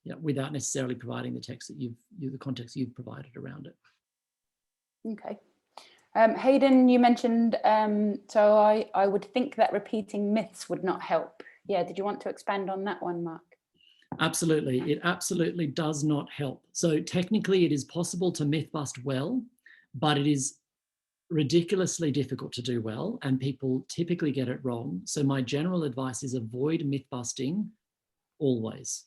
Yeah, without necessarily providing the text that the context you've provided around it. Okay. Hayden, you mentioned, so I would think that repeating myths would not help. Yeah, did you want to expand on that one, Mark? Absolutely, it absolutely does not help. So technically it is possible to myth bust well, but it is ridiculously difficult to do well, and people typically get it wrong. So my general advice is avoid myth busting always.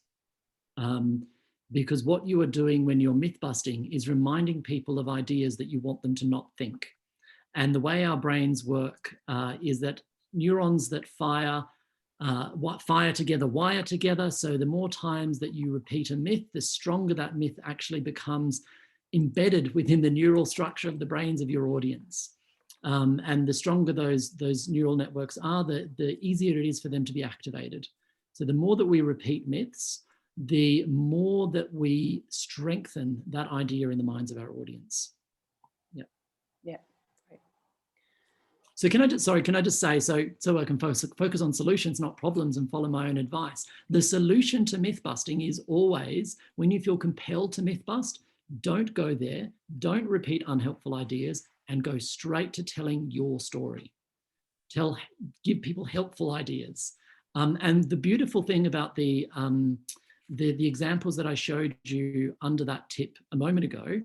Because what you are doing when you're myth busting is reminding people of ideas that you want them to not think. And the way our brains work is that neurons that fire together wire together. So the more times that you repeat a myth, the stronger that myth actually becomes embedded within the neural structure of the brains of your audience. And the stronger those neural networks are, the easier it is for them to be activated. So the more that we repeat myths, the more that we strengthen that idea in the minds of our audience. Yeah. Yeah. Great. So can I just say, so I can focus on solutions, not problems, and follow my own advice. The solution to myth busting is always, when you feel compelled to myth bust, don't go there, don't repeat unhelpful ideas, and go straight to telling your story. Give people helpful ideas. And the beautiful thing about the examples that I showed you under that tip a moment ago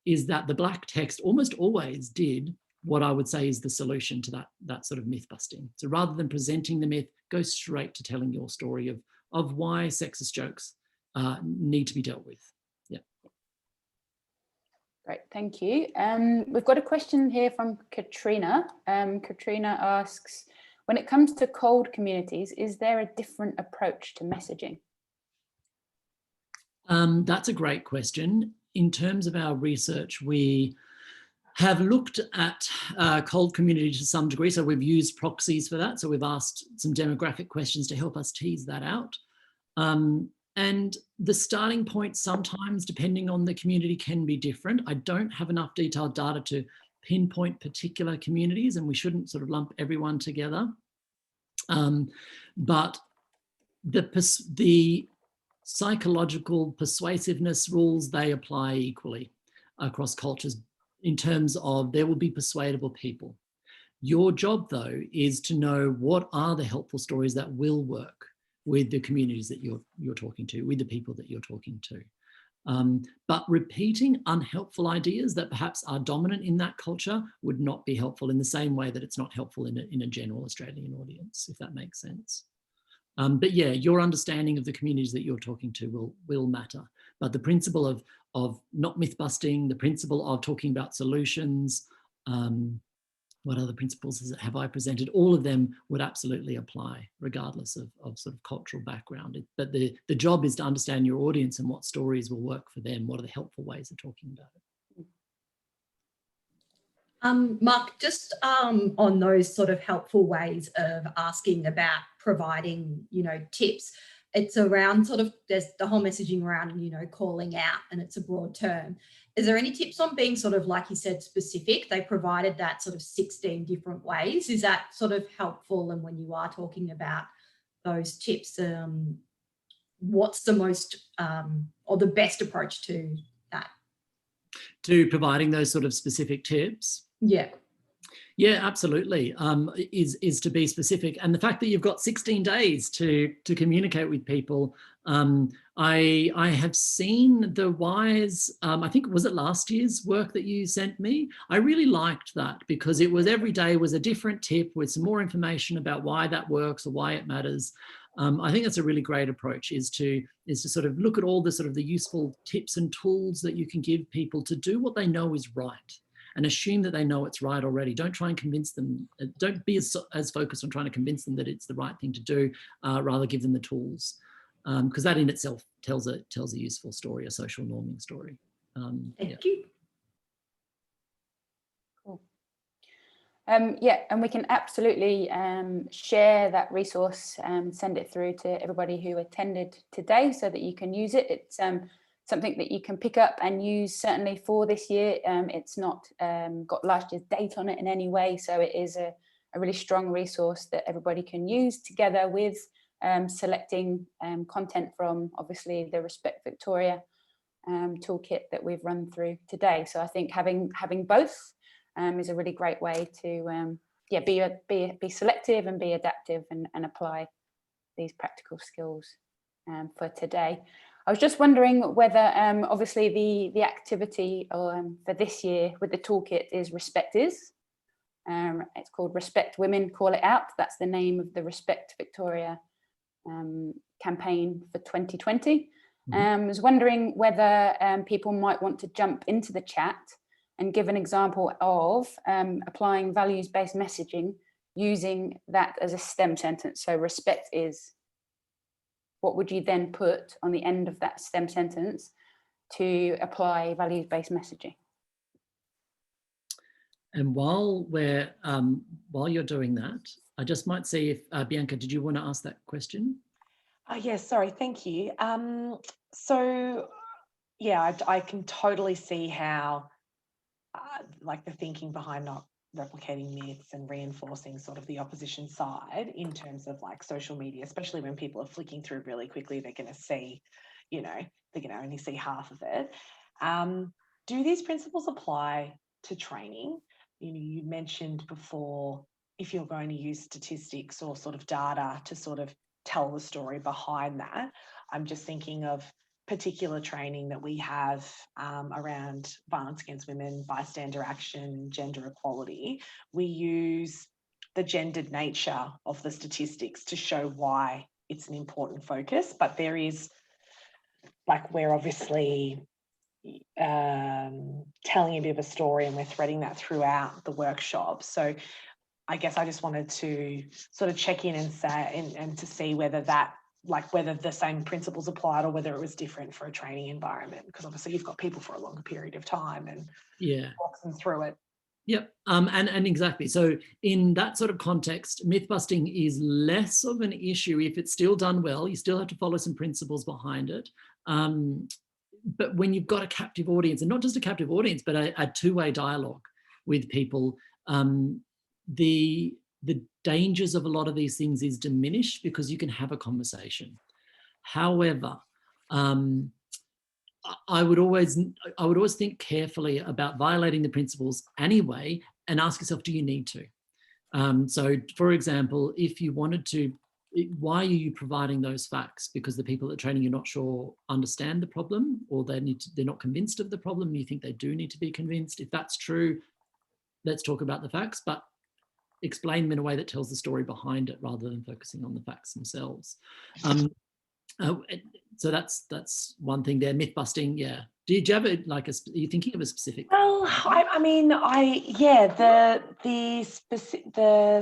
is that the black text almost always did what I would say is the solution to that sort of myth busting. So rather than presenting the myth, go straight to telling your story of why sexist jokes need to be dealt with. Yeah. Great, thank you. We've got a question here from Katrina. Katrina asks, when it comes to cold communities, is there a different approach to messaging? That's a great question. In terms of our research, we have looked at cold community to some degree. So we've used proxies for that. So we've asked some demographic questions to help us tease that out. And the starting point sometimes, depending on the community, can be different. I don't have enough detailed data to pinpoint particular communities, and we shouldn't sort of lump everyone together. But the psychological persuasiveness rules, they apply equally across cultures in terms of there will be persuadable people. Your job, though, is to know what are the helpful stories that will work with the communities that you're talking to, with the people that you're talking to. But repeating unhelpful ideas that perhaps are dominant in that culture would not be helpful, in the same way that it's not helpful in a general Australian audience, if that makes sense. But yeah, your understanding of the communities that you're talking to will matter. But the principle of not myth busting, the principle of talking about solutions, what other principles have I presented? All of them would absolutely apply, regardless of sort of cultural background. But the job is to understand your audience and what stories will work for them. What are the helpful ways of talking about it? Mark, just on those sort of helpful ways of asking about providing, tips, it's around sort of, there's the whole messaging around, calling out, and it's a broad term. Is there any tips on being sort of, like you said, specific? They provided that sort of 16 different ways. Is that sort of helpful? And when you are talking about those tips, what's the most or the best approach to that? To providing those sort of specific tips? Yeah. Yeah, absolutely, is to be specific. And the fact that you've got 16 days to communicate with people, I have seen the WISE, I think, was it last year's work that you sent me? I really liked that, because it was every day was a different tip with some more information about why that works or why it matters. I think that's a really great approach, is to sort of look at all the sort of the useful tips and tools that you can give people to do what they know is right, and assume that they know it's right already. Don't try and convince them. Don't be as focused on trying to convince them that it's the right thing to do. Rather, give them the tools, because that in itself tells a useful story, a social norming story. Thank you. Cool. Yeah, and we can absolutely share that resource and send it through to everybody who attended today, so that you can use it. It's something that you can pick up and use, certainly for this year. It's not got last year's date on it in any way, so it is a really strong resource that everybody can use, together with selecting content from, obviously, the Respect Victoria toolkit that we've run through today. So I think having both is a really great way to be selective and be adaptive and apply these practical skills for today. I was just wondering whether, obviously the activity for this year with the toolkit is Respect Is. It's called Respect Women, Call It Out. That's the name of the Respect Victoria campaign for 2020. I was wondering whether people might want to jump into the chat and give an example of applying values-based messaging using that as a STEM sentence. So respect is, what would you then put on the end of that STEM sentence to apply values-based messaging? And while you're doing that, I just might see if Bianca, did you want to ask that question? Oh, yes, sorry, thank you. So, yeah, I can totally see how, like the thinking behind not replicating myths and reinforcing sort of the opposition side in terms of like social media, especially when people are flicking through really quickly, they're going to see, they're going to only see half of it. Do these principles apply to training? You mentioned before, if you're going to use statistics or sort of data to sort of tell the story behind that. I'm just thinking of particular training that we have around violence against women, bystander action, gender equality. We use the gendered nature of the statistics to show why it's an important focus, but there is, like, we're obviously telling a bit of a story and we're threading that throughout the workshop. So I guess I just wanted to sort of check in and say, and to see whether that, like whether the same principles applied or whether it was different for a training environment, because obviously you've got people for a longer period of time and walk them through it. Yep, and exactly. So in that sort of context, myth busting is less of an issue if it's still done well. You still have to follow some principles behind it. But when you've got a captive audience, and not just a captive audience, but a two-way dialogue with people, the dangers of a lot of these things is diminished because you can have a conversation. However, I would always think carefully about violating the principles anyway, and ask yourself, do you need to? So, for example, if you wanted to, why are you providing those facts? Because the people at training, you're not sure understand the problem, or they're not convinced of the problem. You think they do need to be convinced. If that's true, let's talk about the facts, but explain them in a way that tells the story behind it rather than focusing on the facts themselves. So that's one thing there. Myth busting, yeah. Did you have are you thinking of a specific? Well, the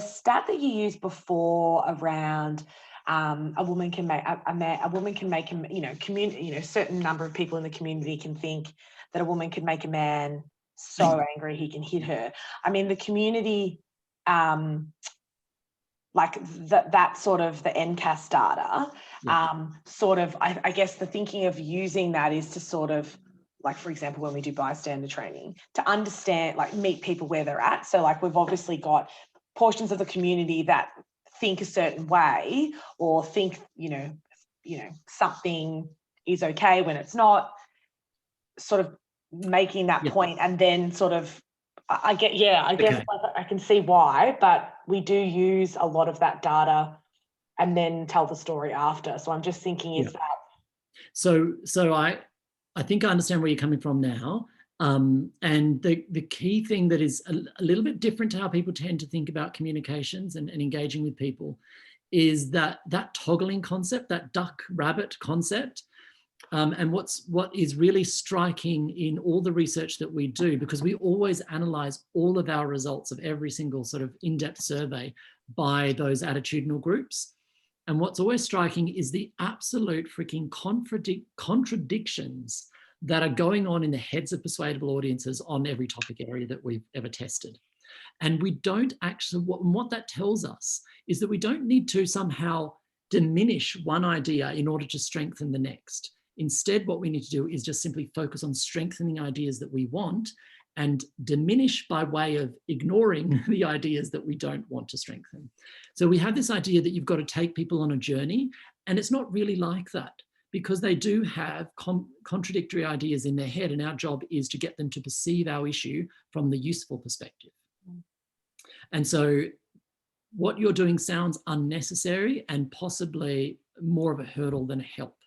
stat that you used before around a woman can make certain number of people in the community can think that a woman could make a man so angry he can hit her. I mean, the community, like that sort of the NCAS data, I guess the thinking of using that is to sort of, like, for example, when we do bystander training, to understand, like, meet people where they're at. So, like, we've obviously got portions of the community that think a certain way, or think, something is okay when it's not, sort of making that point, and then sort of, I guess I can see why, but we do use a lot of that data and then tell the story after. So I'm just thinking, is that? So I think I understand where you're coming from now. And the key thing that is a little bit different to how people tend to think about communications and engaging with people is that toggling concept, that duck-rabbit concept. And what is really striking in all the research that we do, because we always analyze all of our results of every single sort of in-depth survey by those attitudinal groups. And what's always striking is the absolute freaking contradictions that are going on in the heads of persuadable audiences on every topic area that we've ever tested. And we don't actually, what that tells us is that we don't need to somehow diminish one idea in order to strengthen the next. Instead, what we need to do is just simply focus on strengthening ideas that we want and diminish by way of ignoring the ideas that we don't want to strengthen. So we have this idea that you've got to take people on a journey, and it's not really like that, because they do have contradictory ideas in their head, and our job is to get them to perceive our issue from the useful perspective. And so what you're doing sounds unnecessary and possibly more of a hurdle than a help.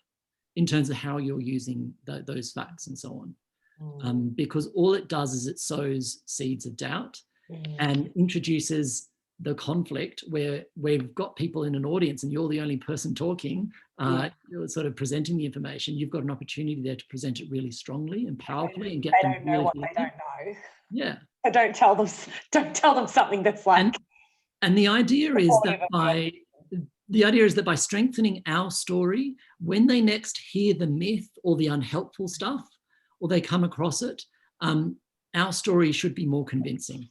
in terms of how you're using those facts and so on. Mm. Because all it does is it sows seeds of doubt Mm. and introduces the conflict where we've got people in an audience and you're the only person talking, you're sort of presenting the information. You've got an opportunity there to present it really strongly and powerfully and get They them don't know really what they thinking. don't know. Yeah. So don't tell them something that's like. And the idea is supportive that by strengthening our story, when they next hear the myth or the unhelpful stuff, or they come across it, our story should be more convincing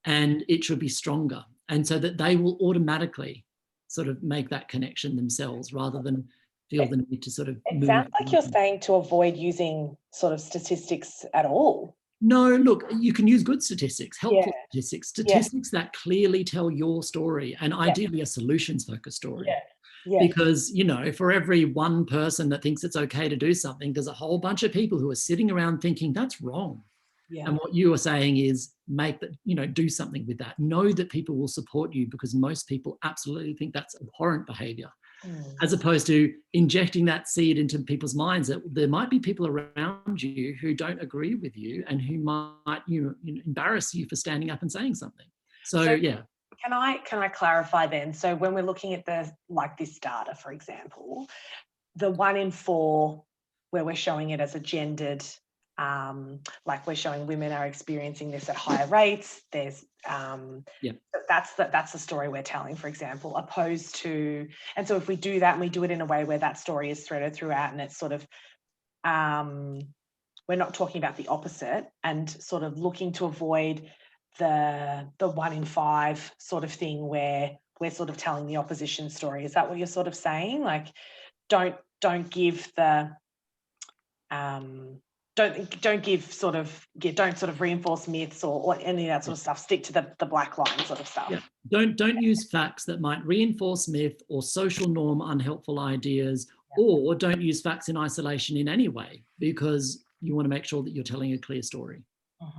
and it should be stronger. And so that they will automatically sort of make that connection themselves rather than feel the need to sort of It move. sounds like you're saying to avoid using sort of statistics at all. No, look, you can use good statistics, helpful Yeah. statistics that clearly tell your story, and ideally a solutions-focused story. Yeah. Because, you know, for every one person that thinks it's okay to do something, there's a whole bunch of people who are sitting around thinking that's wrong. Yeah. And what you are saying is do something with that. Know that people will support you, because most people absolutely think that's abhorrent behavior. As opposed to injecting that seed into people's minds that there might be people around you who don't agree with you and who might embarrass you for standing up and saying something. So yeah. Can I clarify then? So when we're looking at this data, for example, the 1 in 4 where we're showing it as a gendered, like we're showing women are experiencing this at higher rates. There's that's the story we're telling, for example, opposed to, and so if we do that and we do it in a way where that story is threaded throughout and it's sort of we're not talking about the opposite and sort of looking to avoid the 1 in 5 sort of thing where we're sort of telling the opposition story. Is that what you're sort of saying? Like don't give the don't sort of reinforce myths or any of that sort of stuff. Stick to the black line sort of stuff. Yeah. Don't use facts that might reinforce myth or social norm unhelpful ideas, or don't use facts in isolation in any way, because you want to make sure that you're telling a clear story.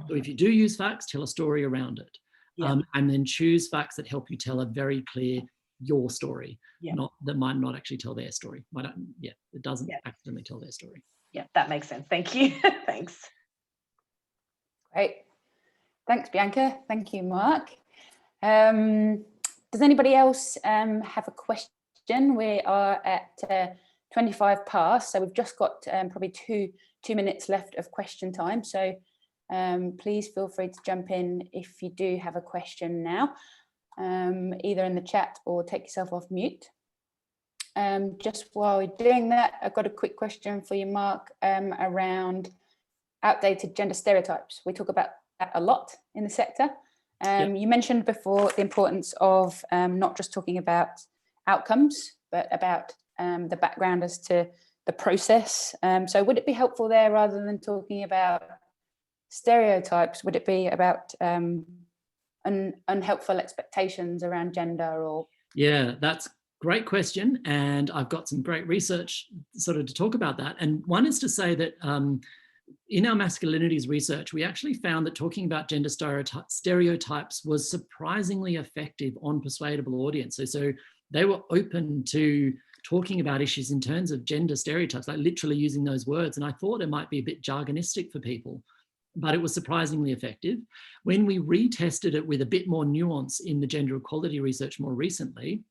So if you do use facts, tell a story around it. And then choose facts that help you tell a very clear your story, that might not actually tell their story. It doesn't accidentally tell their story. Yeah, that makes sense. Thank you. Thanks. Great. Thanks, Bianca. Thank you, Mark. Does anybody else have a question? We are at 25 past, so we've just got probably two minutes left of question time. So please feel free to jump in if you do have a question now, either in the chat or take yourself off mute. Just while we're doing that, I've got a quick question for you, Mark, around outdated gender stereotypes. We talk about that a lot in the sector. You mentioned before the importance of not just talking about outcomes, but about the background as to the process. So would it be helpful there, rather than talking about stereotypes, would it be about unhelpful expectations around gender? Or that's great question, and I've got some great research sort of to talk about that. And one is to say that in our masculinities research, we actually found that talking about gender stereotypes was surprisingly effective on persuadable audiences. So they were open to talking about issues in terms of gender stereotypes, like literally using those words. And I thought it might be a bit jargonistic for people, but it was surprisingly effective. When we retested it with a bit more nuance in the gender equality research more recently,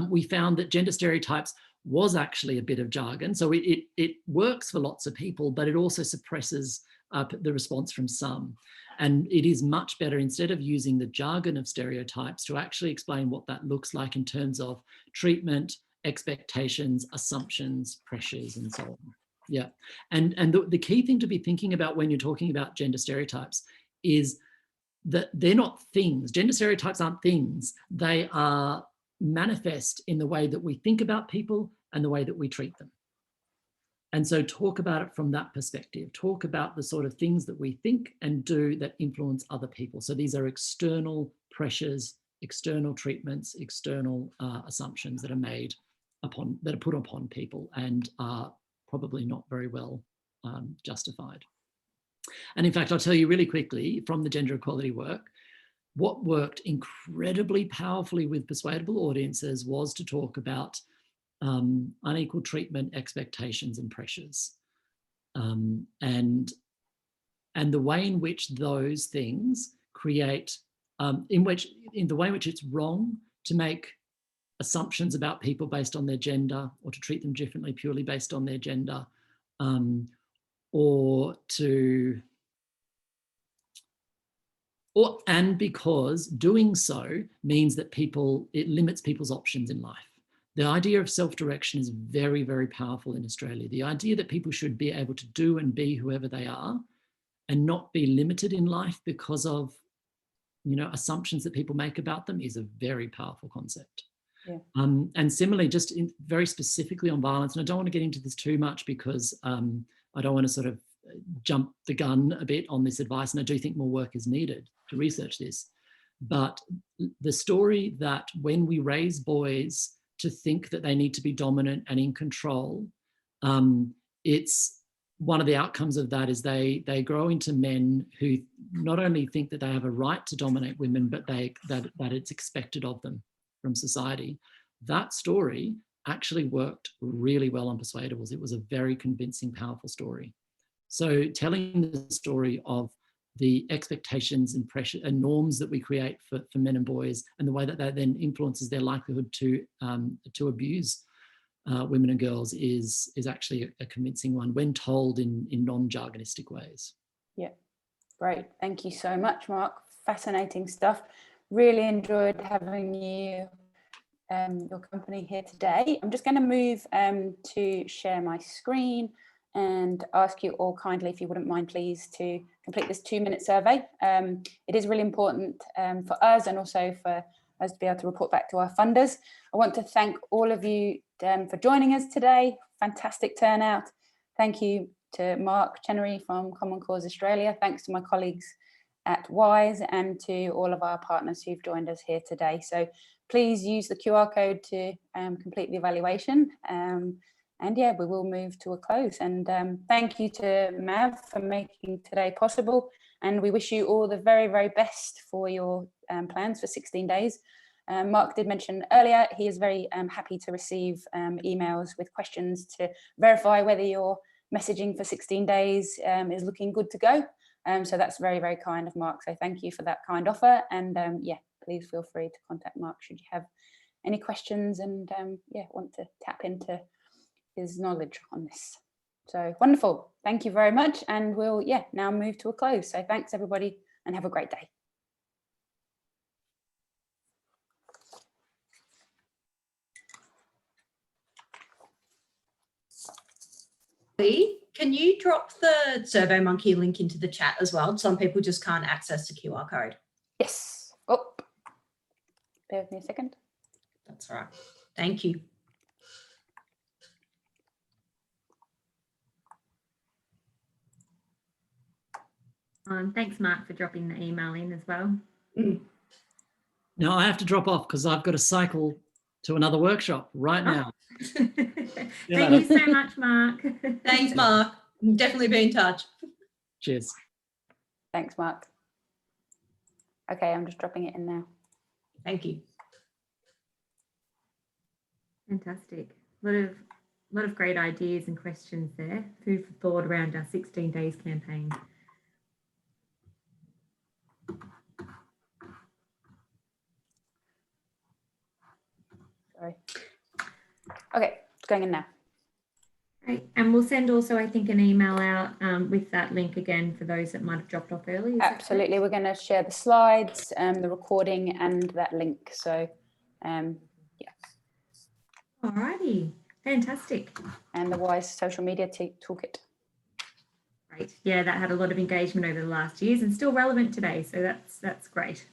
we found that gender stereotypes was actually a bit of jargon. So it works for lots of people, but it also suppresses the response from some. And it is much better, instead of using the jargon of stereotypes, to actually explain what that looks like in terms of treatment, expectations, assumptions, pressures, and so on. Yeah. And the key thing to be thinking about when you're talking about gender stereotypes is that they're not things. Gender stereotypes aren't things. They are manifest in the way that we think about people and the way that we treat them. And so talk about it from that perspective. Talk about the sort of things that we think and do that influence other people. So these are external pressures, external treatments, external assumptions that are made upon, that are put upon people and are probably not very well justified. And in fact, I'll tell you really quickly from the gender equality work, what worked incredibly powerfully with persuadable audiences was to talk about unequal treatment, expectations and pressures. And the way in which those things create, in the way in which it's wrong to make assumptions about people based on their gender, or to treat them differently purely based on their gender, and because doing so means that it limits people's options in life. The idea of self-direction is very, very powerful in Australia. The idea that people should be able to do and be whoever they are and not be limited in life because of, assumptions that people make about them is a very powerful concept. Yeah. And similarly, just very specifically on violence, and I don't want to get into this too much because I don't want to sort of jump the gun a bit on this advice, and I do think more work is needed to research this. But the story that when we raise boys to think that they need to be dominant and in control, it's one of the outcomes of that is they grow into men who not only think that they have a right to dominate women, but that it's expected of them from society. That story actually worked really well on Persuadables. It was a very convincing, powerful story. So telling the story of the expectations and pressure and norms that we create for men and boys, and the way that then influences their likelihood to abuse women and girls is actually a convincing one when told in non-jargonistic ways. Yeah, great. Thank you so much, Mark. Fascinating stuff. Really enjoyed having you, your company here today. I'm just going to move to share my screen and ask you all kindly, if you wouldn't mind, please, to complete this 2-minute survey. It is really important for us and also for us to be able to report back to our funders. I want to thank all of you for joining us today. Fantastic turnout. Thank you to Mark Chenery from Common Cause Australia. Thanks to my colleagues at WISE and to all of our partners who've joined us here today. So please use the QR code to complete the evaluation. And yeah, we will move to a close. And thank you to Mav for making today possible. And we wish you all the very, very best for your plans for 16 days. Mark did mention earlier, he is very happy to receive emails with questions to verify whether your messaging for 16 days is looking good to go. So that's very, very kind of Mark. So thank you for that kind offer. And yeah, please feel free to contact Mark should you have any questions and yeah, want to tap into his knowledge on this. So wonderful. Thank you very much. And we'll now move to a close. So thanks everybody and have a great day. Lee, can you drop the SurveyMonkey link into the chat as well? Some people just can't access the QR code. Yes. Oh, bear with me a second. That's all right. Thank you. Thanks, Mark, for dropping the email in as well. Now I have to drop off because I've got to cycle to another workshop right now. Thank you so much, Mark. Thanks, Mark. Definitely be in touch. Cheers. Thanks, Mark. Okay, I'm just dropping it in now. Thank you. Fantastic. A lot of great ideas and questions there. Food for thought around our 16 days campaign. Sorry. Okay, it's going in now. Great. And we'll send also, I think, an email out with that link again for those that might have dropped off early. Absolutely. We're going to share the slides, the recording and that link. So, yeah. All righty. Fantastic. And the WISE social media toolkit. Great. Yeah, that had a lot of engagement over the last years and still relevant today. So that's great.